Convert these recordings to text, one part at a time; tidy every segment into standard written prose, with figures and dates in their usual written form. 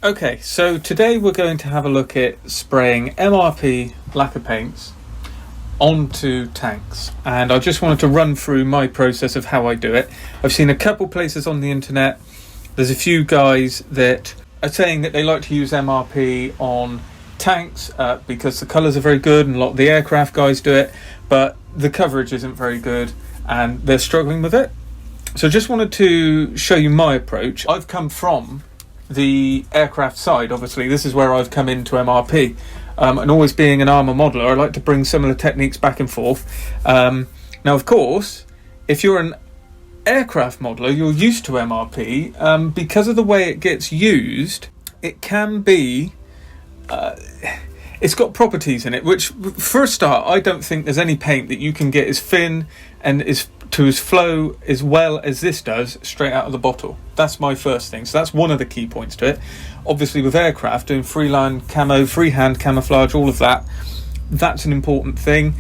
Okay, so today we're going to have a look at spraying MRP lacquer paints onto tanks, and I just wanted to run through my process of how I do it. I've seen a couple places on the internet. There's a few guys that are saying that they like to use MRP on tanks because the colours are very good, and a lot of the aircraft guys do it, but the coverage isn't very good and they're struggling with it. So I just wanted to show you my approach. I've come from the aircraft side, obviously. This is where I've come into MRP, and always being an armour modeller, I like to bring similar techniques back and forth. Now of course, if you're an aircraft modeller, you're used to MRP. Because of the way it gets used, it can be it's got properties in it which, for a start, I don't think there's any paint that you can get as thin and as flow as well as this does straight out of the bottle. That's my first thing. So that's one of the key points to it. Obviously with aircraft, doing freehand camouflage, all of that, that's an important thing.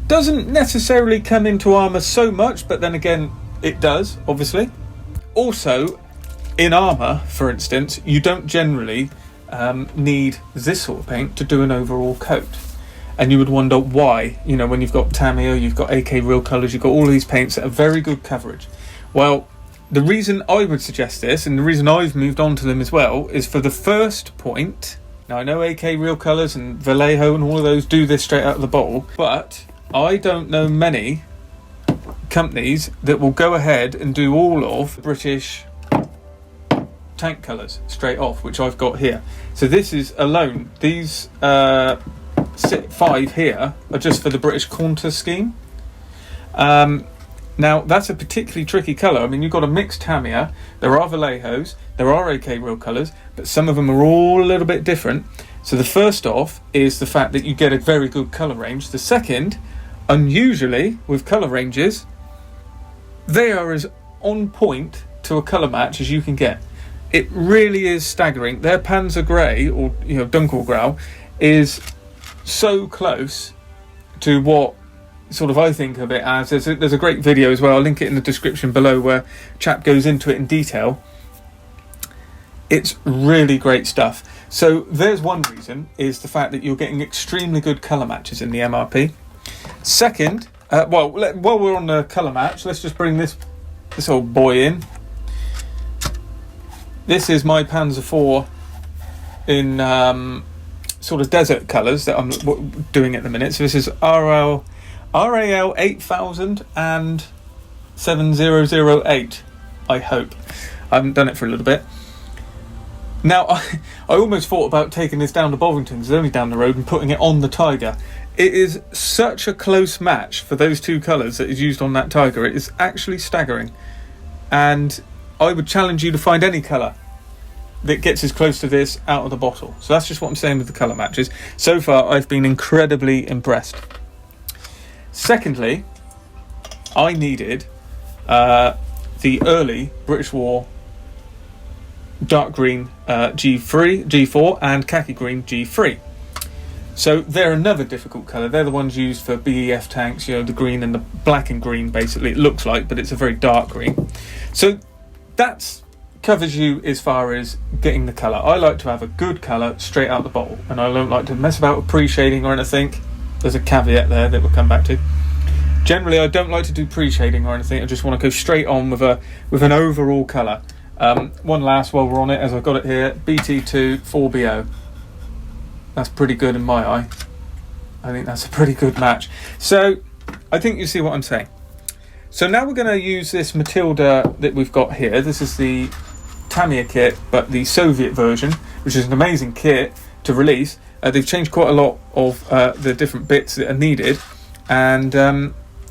Doesn't necessarily come into armour so much, but then again it does, obviously. Also in armour, for instance, you don't generally need this sort of paint to do an overall coat. And you would wonder why, you know, when you've got Tamiya, you've got AK Real Colours, you've got all these paints that are very good coverage. Well, the reason I would suggest this, and the reason I've moved on to them as well, is for the first point. Now I know AK Real Colours and Vallejo and all of those do this straight out of the bottle, but I don't know many companies that will go ahead and do all of British tank colours straight off, which I've got here. So this is alone, these 5 here are just for the British Contour scheme. Now that's a particularly tricky colour. I mean, you've got a mixed Tamiya, there are Vallejos, there are AK Real Colours, but some of them are all a little bit different. So the first off is the fact that you get a very good colour range. The second, unusually with colour ranges, they are as on point to a colour match as you can get. It really is staggering. Their Panzer Grey, or Dunkelgrau, is so close to what sort of I think of it as. There's a great video as well, I'll link it in the description below, where chap goes into it in detail. It's really great stuff. So there's one reason, is the fact that you're getting extremely good colour matches in the MRP. Second, while we're on the colour match, let's just bring this old boy in. This is my Panzer IV in sort of desert colours that I'm doing at the minute. So this is RAL 8000 and 7008, I hope. I haven't done it for a little bit. Now, I almost thought about taking this down to Bovington's, it's only down the road, and putting it on the Tiger. It is such a close match for those two colours that is used on that Tiger. It is actually staggering. And I would challenge you to find any colour that gets as close to this out of the bottle. So that's just what I'm saying with the colour matches. So far, I've been incredibly impressed. Secondly, I needed the early British War dark green G4 and khaki green G3. So they're another difficult colour. They're the ones used for BEF tanks, the green and the black and green, basically, it looks like, but it's a very dark green. So that's covers you as far as getting the colour. I like to have a good colour straight out the bottle, and I don't like to mess about with pre-shading or anything. There's a caveat there that we'll come back to. Generally, I don't like to do pre-shading or anything. I just want to go straight on with an overall colour. One last while we're on it, as I've got it here, BT2 4BO. That's pretty good in my eye. I think that's a pretty good match. So I think you see what I'm saying. So now we're going to use this Matilda that we've got here. This is the Tamiya kit, but the Soviet version, which is an amazing kit to release. They've changed quite a lot of the different bits that are needed, and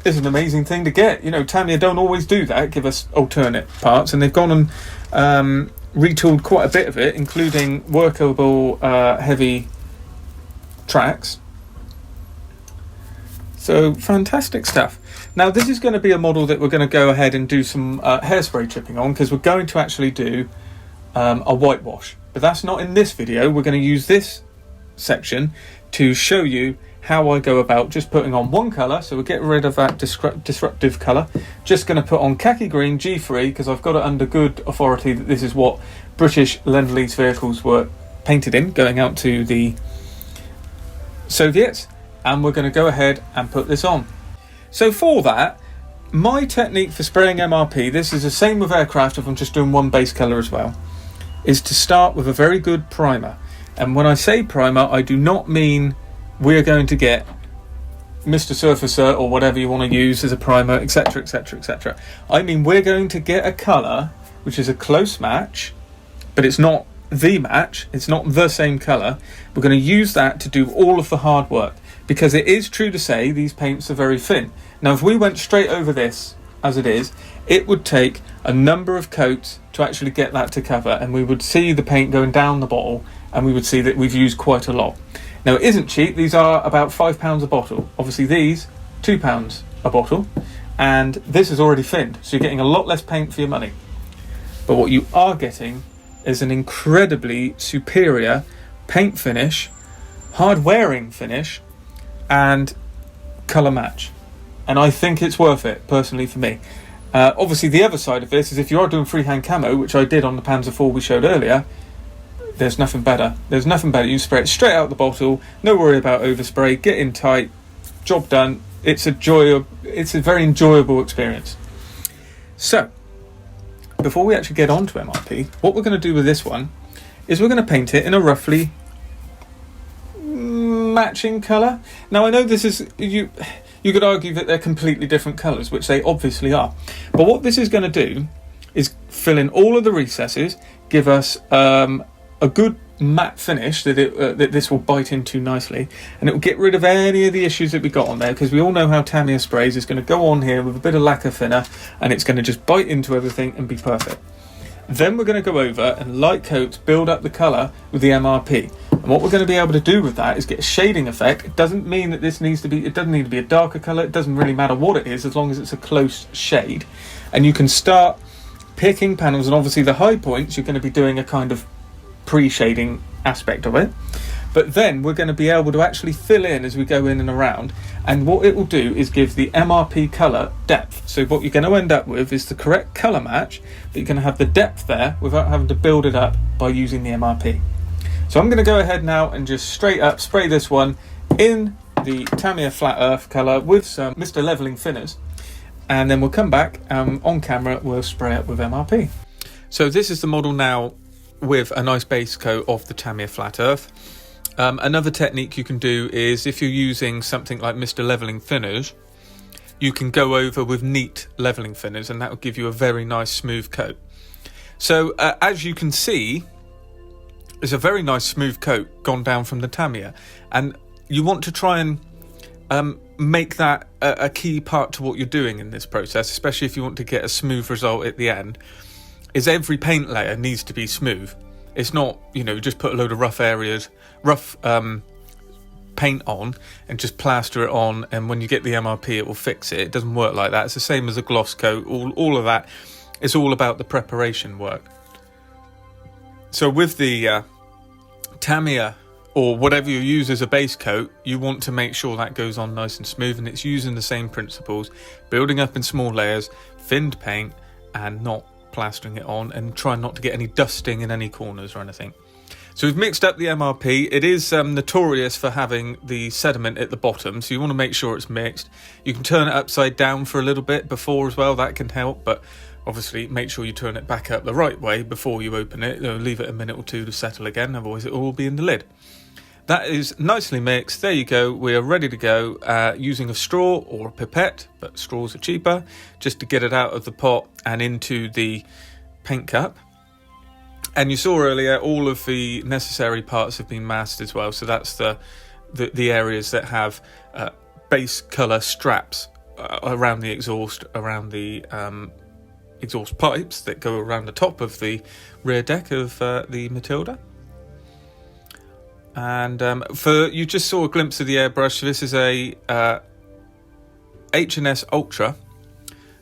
it's an amazing thing to get. Tamiya don't always do that, give us alternate parts, and they've gone and retooled quite a bit of it, including workable heavy tracks. So fantastic stuff. Now this is going to be a model that we're going to go ahead and do some hairspray chipping on, because we're going to actually do a whitewash, but that's not in this video. We're going to use this section to show you how I go about just putting on one colour. So we'll get rid of that disruptive colour. Just going to put on khaki green G3 because I've got it under good authority that this is what British Lend-Lease vehicles were painted in going out to the Soviets, and we're going to go ahead and put this on. So for that, my technique for spraying MRP, this is the same with aircraft if I'm just doing one base colour as well, is to start with a very good primer. And when I say primer, I do not mean we're going to get Mr Surfacer or whatever you want to use as a primer, etc, etc, etc. I mean we're going to get a colour which is a close match, but it's not the match, it's not the same colour. We're going to use that to do all of the hard work, because it is true to say these paints are very thin. Now if we went straight over this as it is, it would take a number of coats to actually get that to cover, and we would see the paint going down the bottle, and we would see that we've used quite a lot. Now it isn't cheap, these are about £5 a bottle. Obviously these, £2 a bottle, and this is already thinned, so you're getting a lot less paint for your money. But what you are getting is an incredibly superior paint finish, hard wearing finish, and colour match. And I think it's worth it, personally, for me. Obviously the other side of this is if you are doing freehand camo, which I did on the Panzer IV we showed earlier, there's nothing better. There's nothing better. You spray it straight out the bottle, no worry about overspray, get in tight, job done. It's a very enjoyable experience. So, before we actually get on to MRP, what we're going to do with this one is we're going to paint it in a roughly matching colour. Now I know this is, you could argue that they're completely different colours, which they obviously are. But what this is going to do is fill in all of the recesses, give us a good matte finish that this will bite into nicely, and it will get rid of any of the issues that we got on there, because we all know how Tamiya sprays is going to go on here with a bit of lacquer thinner and it's going to just bite into everything and be perfect. Then we're going to go over and light coat, build up the colour with the MRP. And what we're going to be able to do with that is get a shading effect. It doesn't mean that it doesn't need to be a darker colour, it doesn't really matter what it is as long as it's a close shade. And you can start picking panels, and obviously the high points you're going to be doing a kind of pre-shading aspect of it, but then we're going to be able to actually fill in as we go in and around, and what it will do is give the MRP colour depth. So what you're going to end up with is the correct colour match, but you're going to have the depth there without having to build it up by using the MRP. So I'm going to go ahead now and just straight up spray this one in the Tamiya Flat Earth colour with some Mr Levelling thinners, and then we'll come back on camera, we'll spray it with MRP. So this is the model now with a nice base coat of the Tamiya Flat Earth. Another technique you can do is if you're using something like Mr Levelling thinners, you can go over with neat levelling thinners, and that will give you a very nice smooth coat. So as you can see, it's a very nice smooth coat gone down from the Tamiya, and you want to try and make that a key part to what you're doing in this process, especially if you want to get a smooth result at the end. Is every paint layer needs to be smooth. It's not, just put a load of rough paint on and just plaster it on, and when you get the MRP it will fix it. It doesn't work like that. It's the same as a gloss coat. All of that is all about the preparation work. So with the Tamiya or whatever you use as a base coat, you want to make sure that goes on nice and smooth, and it's using the same principles, building up in small layers, thinned paint, and not plastering it on, and trying not to get any dusting in any corners or anything. So we've mixed up the MRP. It is notorious for having the sediment at the bottom, so you want to make sure it's mixed. You can turn it upside down for a little bit before as well, that can help, but obviously make sure you turn it back up the right way before you open it. Leave it a minute or two to settle again, otherwise it will all be in the lid. That is nicely mixed. There you go. We are ready to go using a straw or a pipette, but straws are cheaper, just to get it out of the pot and into the paint cup. And you saw earlier all of the necessary parts have been masked as well. So that's the areas that have base colour straps around the exhaust, around the exhaust pipes that go around the top of the rear deck of the Matilda. And you just saw a glimpse of the airbrush. This is a H&S Ultra,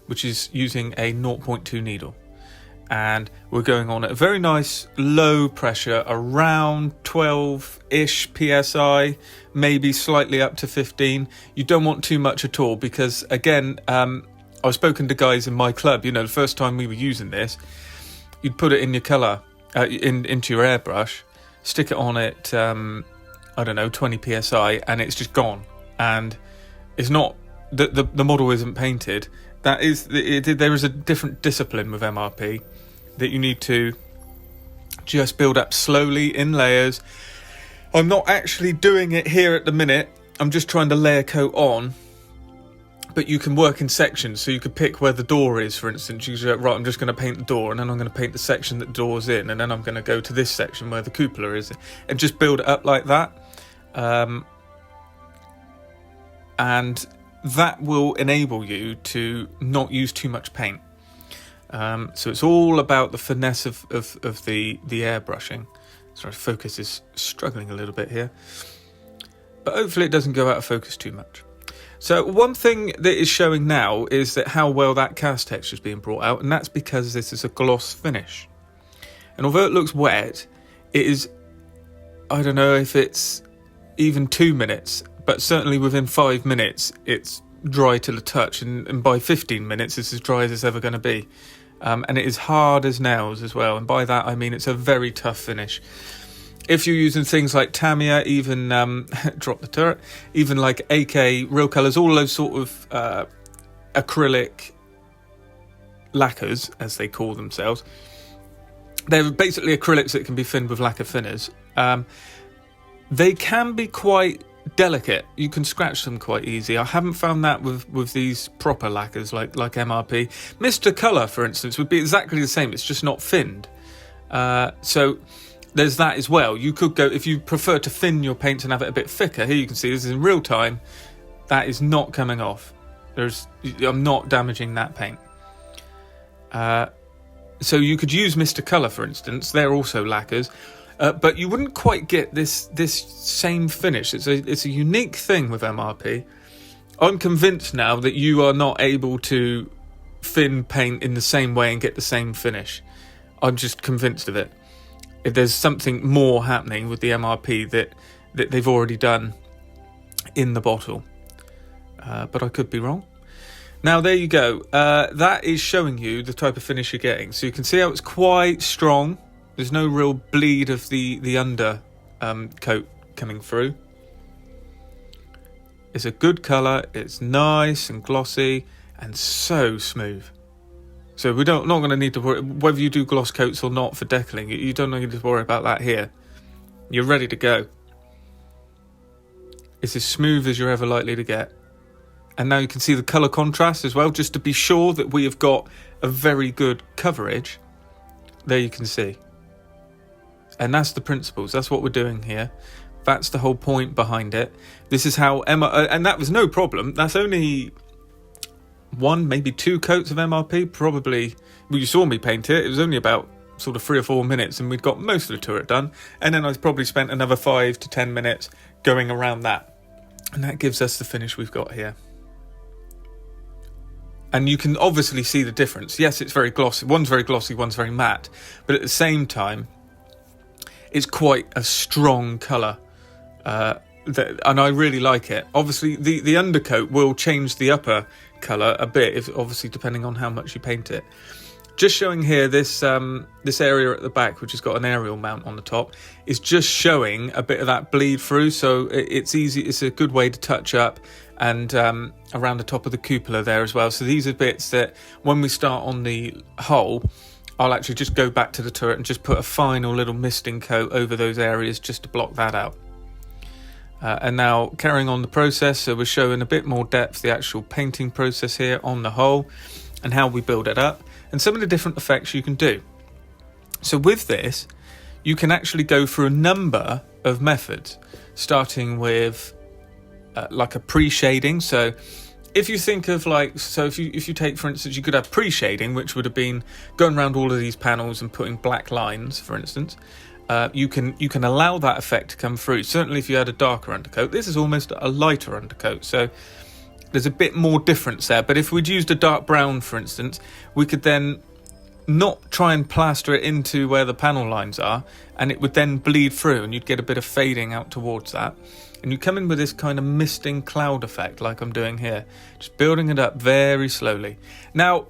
which is using a 0.2 needle. and we're going on at a very nice low pressure, around 12-ish psi, maybe slightly up to 15. You don't want too much at all, because again, I've spoken to guys in my club, the first time we were using this, you'd put it in your colour, into your airbrush, stick it on at, 20 psi, and it's just gone. And it's not, the model isn't painted. There is a different discipline with MRP that you need to just build up slowly in layers. I'm not actually doing it here at the minute. I'm just trying to layer coat on, but you can work in sections. So you could pick where the door is, for instance. You say, right, I'm just going to paint the door, and then I'm going to paint the section that the door's in, and then I'm going to go to this section where the cupola is, and just build it up like that. And that will enable you to not use too much paint. So it's all about the finesse of the airbrushing. Sorry, focus is struggling a little bit here, but hopefully it doesn't go out of focus too much. So one thing that is showing now is that how well that cast texture is being brought out, and that's because this is a gloss finish. And although it looks wet, it is, I don't know if it's even 2 minutes, but certainly within 5 minutes it's dry to the touch, and by 15 minutes it's as dry as it's ever going to be. And it is hard as nails as well, and by that I mean it's a very tough finish. If you're using things like Tamiya, even drop the turret, even like AK, Real Colours, all those sort of acrylic lacquers, as they call themselves, they're basically acrylics that can be thinned with lacquer thinners. They can be quite delicate. You can scratch them quite easy. I haven't found that with these proper lacquers like MRP. Mr Colour, for instance, would be exactly the same. It's just not thinned. So there's that as well. You could go, if you prefer to thin your paint and have it a bit thicker, here you can see this is in real time. That is not coming off. I'm not damaging that paint. So you could use Mr Colour, for instance. They're also lacquers. But you wouldn't quite get this same finish. It's a unique thing with MRP. I'm convinced now that you are not able to thin paint in the same way and get the same finish. I'm just convinced of it. If there's something more happening with the MRP that they've already done in the bottle. But I could be wrong. Now there you go. That is showing you the type of finish you're getting. So you can see how it's quite strong. There's no real bleed of the under coat coming through. It's a good colour. It's nice and glossy and so smooth. So we're not going to need to worry whether you do gloss coats or not for decaling. You don't need to worry about that here. You're ready to go. It's as smooth as you're ever likely to get. And now you can see the colour contrast as well, just to be sure that we have got a very good coverage. There you can see. And that's the principles. That's what we're doing here. That's the whole point behind it. This is how and that was no problem. That's only 1, maybe 2 coats of MRP. Probably, well, you saw me paint it. It was only about sort of 3 or 4 minutes, and we'd got most of the turret done. And then I probably spent another 5 to 10 minutes going around that. And that gives us the finish we've got here. And you can obviously see the difference. Yes, it's very glossy. One's very glossy, one's very matte. But at the same time, it's quite a strong colour, and I really like it. Obviously, the undercoat will change the upper colour a bit, obviously depending on how much you paint it. Just showing here this area at the back, which has got an aerial mount on the top, is just showing a bit of that bleed through. So it's easy. It's a good way to touch up, and around the top of the cupola there as well. So these are bits that when we start on the hull, I'll actually just go back to the turret and just put a final little misting coat over those areas just to block that out. And now carrying on the process, so we're showing a bit more depth, the actual painting process here on the hull and how we build it up and some of the different effects you can do. So with this, you can actually go through a number of methods, starting with like a pre-shading. So if you think of if you take, for instance, you could have pre-shading, which would have been going around all of these panels and putting black lines, for instance. You can allow that effect to come through. Certainly if you had a darker undercoat. This is almost a lighter undercoat, so there's a bit more difference there. But if we'd used a dark brown, for instance, we could then not try and plaster it into where the panel lines are, and it would then bleed through and you'd get a bit of fading out towards that. And you come in with this kind of misting cloud effect like I'm doing here, just building it up very slowly. Now,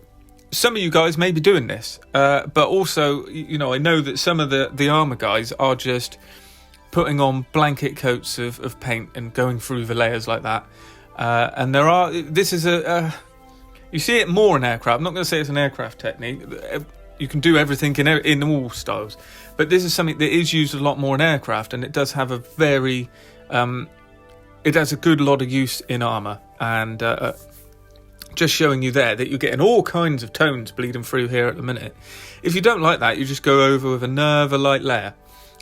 some of you guys may be doing this, but also, you know, I know that some of the armour guys are just putting on blanket coats of paint and going through the layers like that. And this is you see it more in aircraft. I'm not going to say it's an aircraft technique. You can do everything in all styles, but this is something that is used a lot more in aircraft, and it does have a very, it has a good lot of use in armour, and just showing you there that you're getting all kinds of tones bleeding through here at the minute. If you don't like that, you just go over with another light layer,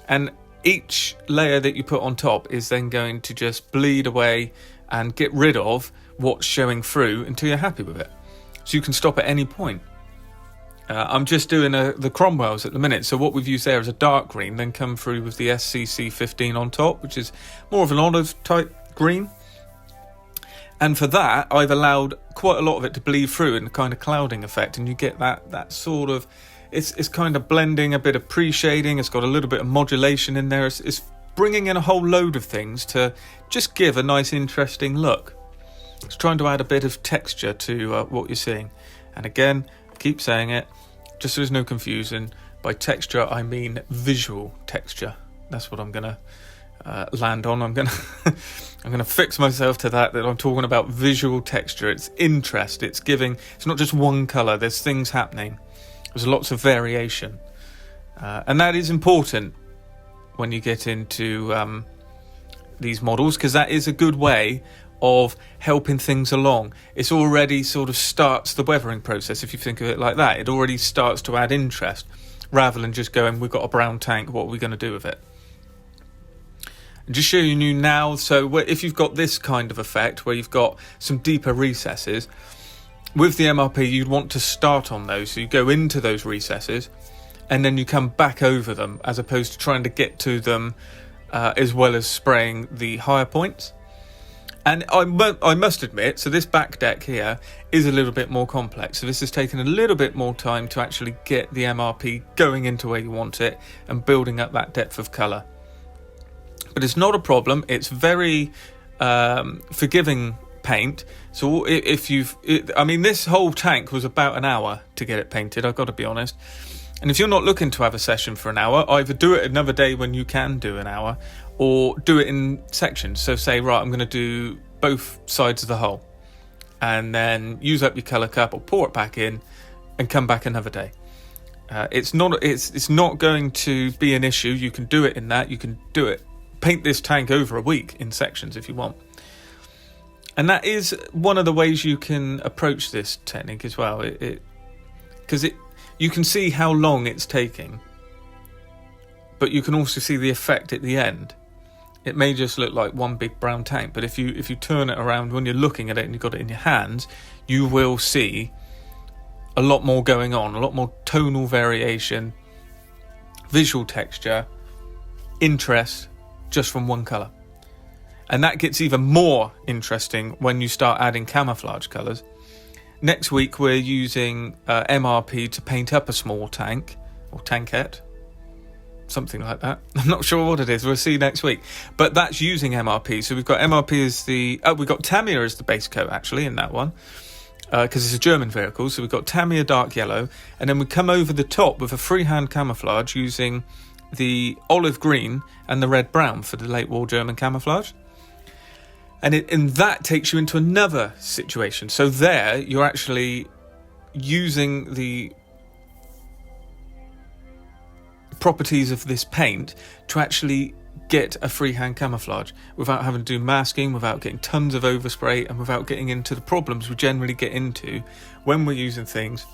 and each layer that you put on top is then going to just bleed away and get rid of what's showing through until you're happy with it. So you can stop at any point. I'm just doing the Cromwells at the minute, so what we've used there is a dark green, then come through with the SCC 15 on top, which is more of an olive type green. And for that, I've allowed quite a lot of it to bleed through in a kind of clouding effect, and you get that sort of, it's kind of blending, a bit of pre-shading, it's got a little bit of modulation in there, it's bringing in a whole load of things to just give a nice interesting look. It's trying to add a bit of texture to what you're seeing. And again, I keep saying it, just so there's no confusion, by texture I mean visual texture. That's what I'm going to land on. I'm going to fix myself to that I'm talking about visual texture. It's interest, it's not just one colour, there's things happening. There's lots of variation. And that is important when you get into these models, because that is a good way of helping things along. It's already sort of starts the weathering process, if you think of it like that. It already starts to add interest, rather than just going, we've got a brown tank, what are we going to do with it? And just showing you now, so if you've got this kind of effect, where you've got some deeper recesses, with the MRP you'd want to start on those, so you go into those recesses, and then you come back over them, as opposed to trying to get to them as well as spraying the higher points. And I must admit, so this back deck here is a little bit more complex. So this has taken a little bit more time to actually get the MRP going into where you want it and building up that depth of colour. But it's not a problem. It's very forgiving paint. So this whole tank was about an hour to get it painted, I've got to be honest. And if you're not looking to have a session for an hour, either do it another day when you can do an hour, or do it in sections. So say, right, I'm going to do both sides of the hull, and then use up your colour cup or pour it back in and come back another day. It's not going to be an issue. You can do it in that. You can do it. Paint this tank over a week in sections if you want. And that is one of the ways you can approach this technique as well. Because you can see how long it's taking, but you can also see the effect at the end. It may just look like one big brown tank, but if you turn it around when you're looking at it and you've got it in your hands, you will see a lot more going on, a lot more tonal variation, visual texture, interest, just from one colour. And that gets even more interesting when you start adding camouflage colours. Next week we're using MRP to paint up a small tank, or tankette, something like that. I'm not sure what it is, we'll see next week. But that's using MRP. So we've got MRP as we've got Tamiya as the base coat actually in that one, because it's a German vehicle. So we've got Tamiya dark yellow, and then we come over the top with a freehand camouflage using the olive green and the red brown for the late war German camouflage. And that takes you into another situation. So there, you're actually using the properties of this paint to actually get a freehand camouflage without having to do masking, without getting tons of overspray, and without getting into the problems we generally get into when we're using things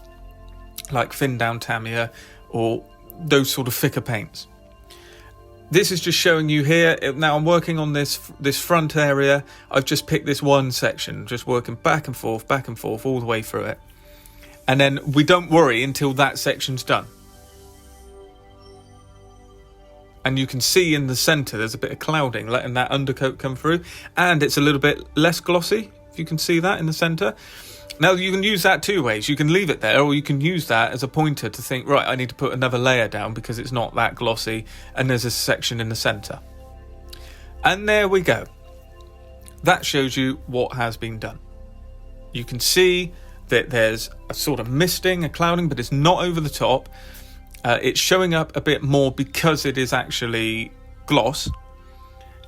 like thin down Tamiya or those sort of thicker paints. This is just showing you here. Now I'm working on this front area. I've just picked this one section, just working back and forth all the way through it. And then we don't worry until that section's done. And you can see in the centre there's a bit of clouding, letting that undercoat come through. And it's a little bit less glossy, if you can see that in the centre. Now you can use that two ways. You can leave it there, or you can use that as a pointer to think, right, I need to put another layer down because it's not that glossy and there's a section in the center. And there we go. That shows you what has been done. You can see that there's a sort of misting, a clouding, but it's not over the top. It's showing up a bit more because it is actually gloss.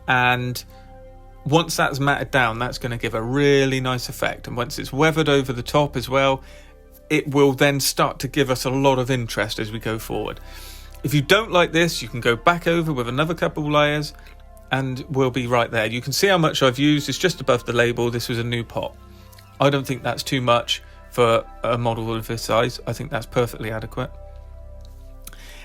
And once that's matted down, that's going to give a really nice effect. And once it's weathered over the top as well, it will then start to give us a lot of interest as we go forward. If you don't like this, you can go back over with another couple layers and we'll be right there. You can see how much I've used. It's just above the label. This was a new pot. I don't think that's too much for a model of this size. I think that's perfectly adequate.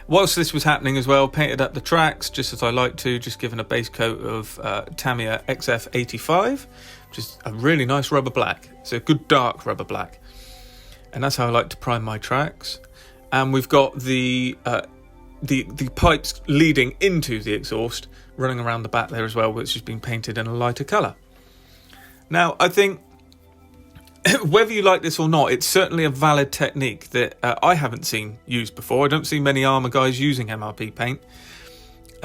Whilst this was happening as well, painted up the tracks just as I like to, just given a base coat of Tamiya XF85, which is a really nice rubber black. It's a good dark rubber black. And that's how I like to prime my tracks. And we've got the pipes leading into the exhaust running around the back there as well, which has been painted in a lighter colour. Now, I think whether you like this or not, it's certainly a valid technique that I haven't seen used before. I don't see many armour guys using MRP paint.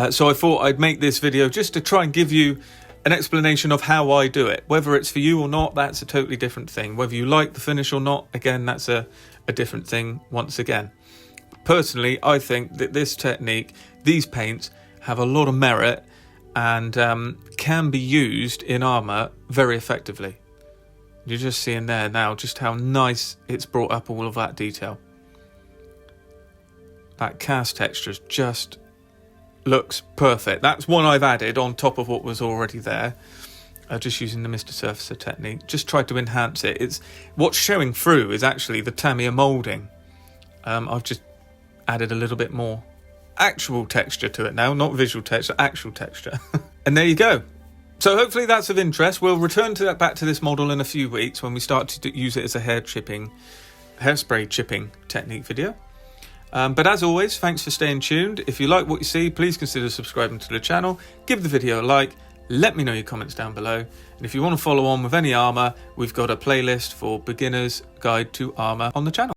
So I thought I'd make this video just to try and give you an explanation of how I do it. Whether it's for you or not, that's a totally different thing. Whether you like the finish or not, again, that's a different thing once again. Personally, I think that this technique, these paints, have a lot of merit and can be used in armour very effectively. You're just seeing there now just how nice it's brought up all of that detail. That cast texture just looks perfect. That's one I've added on top of what was already there. Just using the Mr Surfacer technique. Just tried to enhance it. It's what's showing through is actually the Tamiya moulding. I've just added a little bit more actual texture to it now. Not visual texture, actual texture. And there you go. So hopefully that's of interest. We'll return to back to this model in a few weeks when we start to use it as a hairspray chipping technique video. But as always, thanks for staying tuned. If you like what you see, please consider subscribing to the channel. Give the video a like. Let me know your comments down below. And if you want to follow on with any armour, we've got a playlist for Beginner's Guide to Armour on the channel.